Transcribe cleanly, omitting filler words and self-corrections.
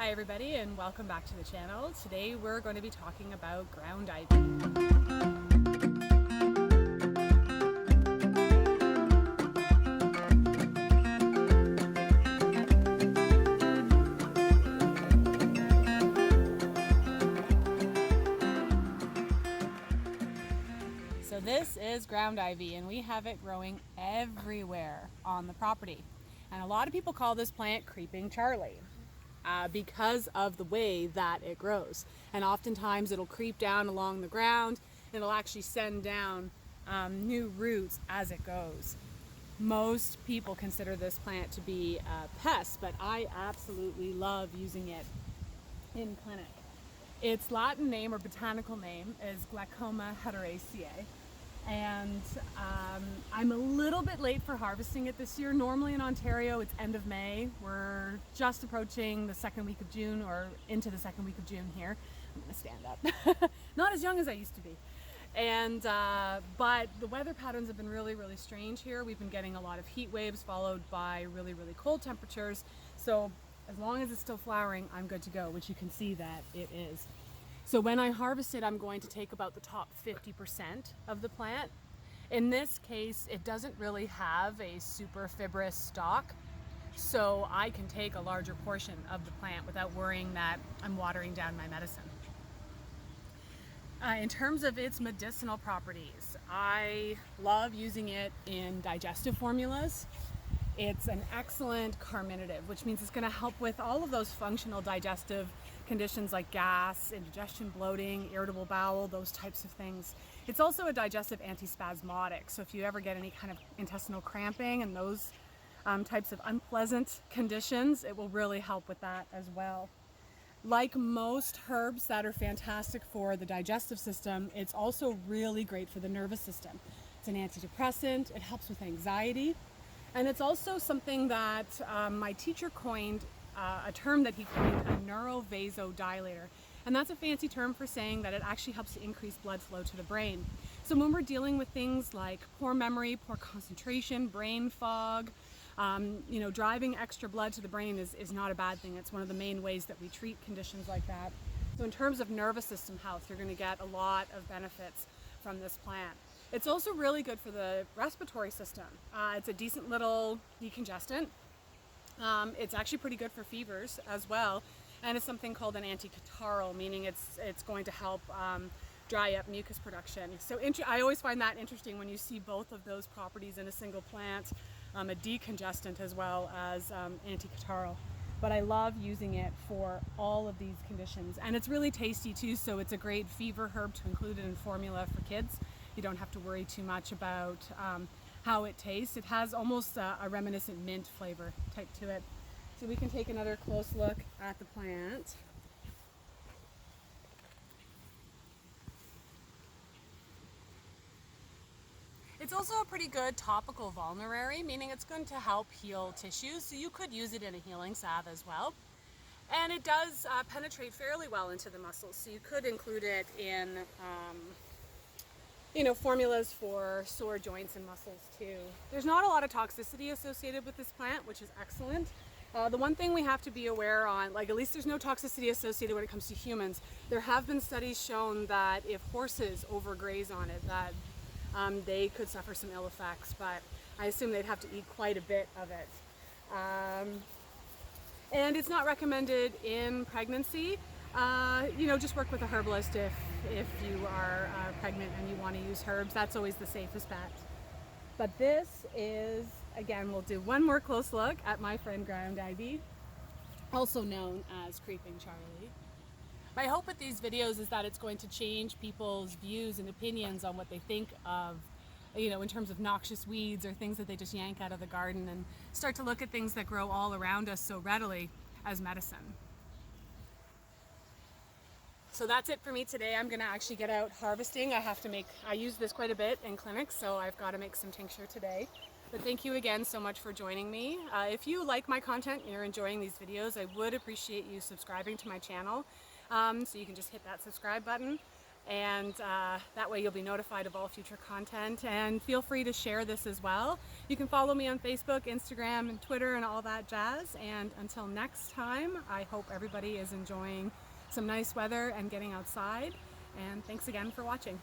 Hi everybody and welcome back to the channel. Today we're going to be talking about ground ivy. So this is ground ivy and we have it growing everywhere on the property. And a lot of people call this plant creeping Charlie. Because of the way that it grows, and oftentimes it'll creep down along the ground and it'll actually send down new roots as it goes. Most people consider this plant to be a pest, but I absolutely love using it in clinic. Its Latin name or botanical name is Glechoma hederaceae. And I'm a little bit late for harvesting it this year. Normally in Ontario it's end of May. We're just approaching the second week of June, or into the second week of June here. I'm gonna stand up. Not as young as I used to be. And but the weather patterns have been really strange here. We've been getting a lot of heat waves followed by really cold temperatures. So as long as it's still flowering, I'm good to go, which you can see that it is. So when I harvest it, I'm going to take about the top 50% of the plant. In this case, it doesn't really have a super fibrous stalk, so I can take a larger portion of the plant without worrying that I'm watering down my medicine. In terms of its medicinal properties, I love using it in digestive formulas. It's an excellent carminative, which means it's going to help with all of those functional digestive conditions like gas, indigestion, bloating, irritable bowel, those types of things. It's also a digestive antispasmodic, so if you ever get any kind of intestinal cramping and those types of unpleasant conditions, it will really help with that as well. Like most herbs that are fantastic for the digestive system, it's also really great for the nervous system. It's an antidepressant, it helps with anxiety. And it's also something that my teacher coined, a term that he coined, a neurovasodilator. And that's a fancy term for saying that it actually helps to increase blood flow to the brain. So when we're dealing with things like poor memory, poor concentration, brain fog, driving extra blood to the brain is not a bad thing. It's one of the main ways that we treat conditions like that. So in terms of nervous system health, you're going to get a lot of benefits from this plant. It's also really good for the respiratory system. It's a decent little decongestant. It's actually pretty good for fevers as well. And it's something called an anticatarrhal, meaning it's going to help dry up mucus production. So I always find that interesting when you see both of those properties in a single plant, a decongestant as well as anticatarrhal. But I love using it for all of these conditions. And it's really tasty too, so it's a great fever herb to include it in formula for kids. You don't have to worry too much about how it tastes. It has almost a reminiscent mint flavor type to it. So we can take another close look at the plant. It's also a pretty good topical vulnerary, meaning it's going to help heal tissues. So you could use it in a healing salve as well. And it does penetrate fairly well into the muscles. So you could include it in formulas for sore joints and muscles too. There's not a lot of toxicity associated with this plant, which is excellent. The one thing we have to be aware on, at least there's no toxicity associated when it comes to humans. There have been studies shown that if horses overgraze on it, that they could suffer some ill effects, but I assume they'd have to eat quite a bit of it. And it's not recommended in pregnancy. Just work with a herbalist if you are pregnant and you want to use herbs. That's always the safest bet. But this is, again, we'll do one more close look at my friend ground ivy, also known as creeping Charlie. My hope with these videos is that it's going to change people's views and opinions on what they think of, in terms of noxious weeds or things that they just yank out of the garden, and start to look at things that grow all around us so readily as medicine. So that's it for me today. I'm gonna actually get out harvesting. I use this quite a bit in clinics, so I've got to make some tincture today. But thank you again so much for joining me. If you like my content and you're enjoying these videos, I would appreciate you subscribing to my channel. So you can just hit that subscribe button. and that way you'll be notified of all future content. And feel free to share this as well. You can follow me on Facebook, Instagram, and Twitter and all that jazz. And until next time, I hope everybody is enjoying some nice weather and getting outside. And thanks again for watching.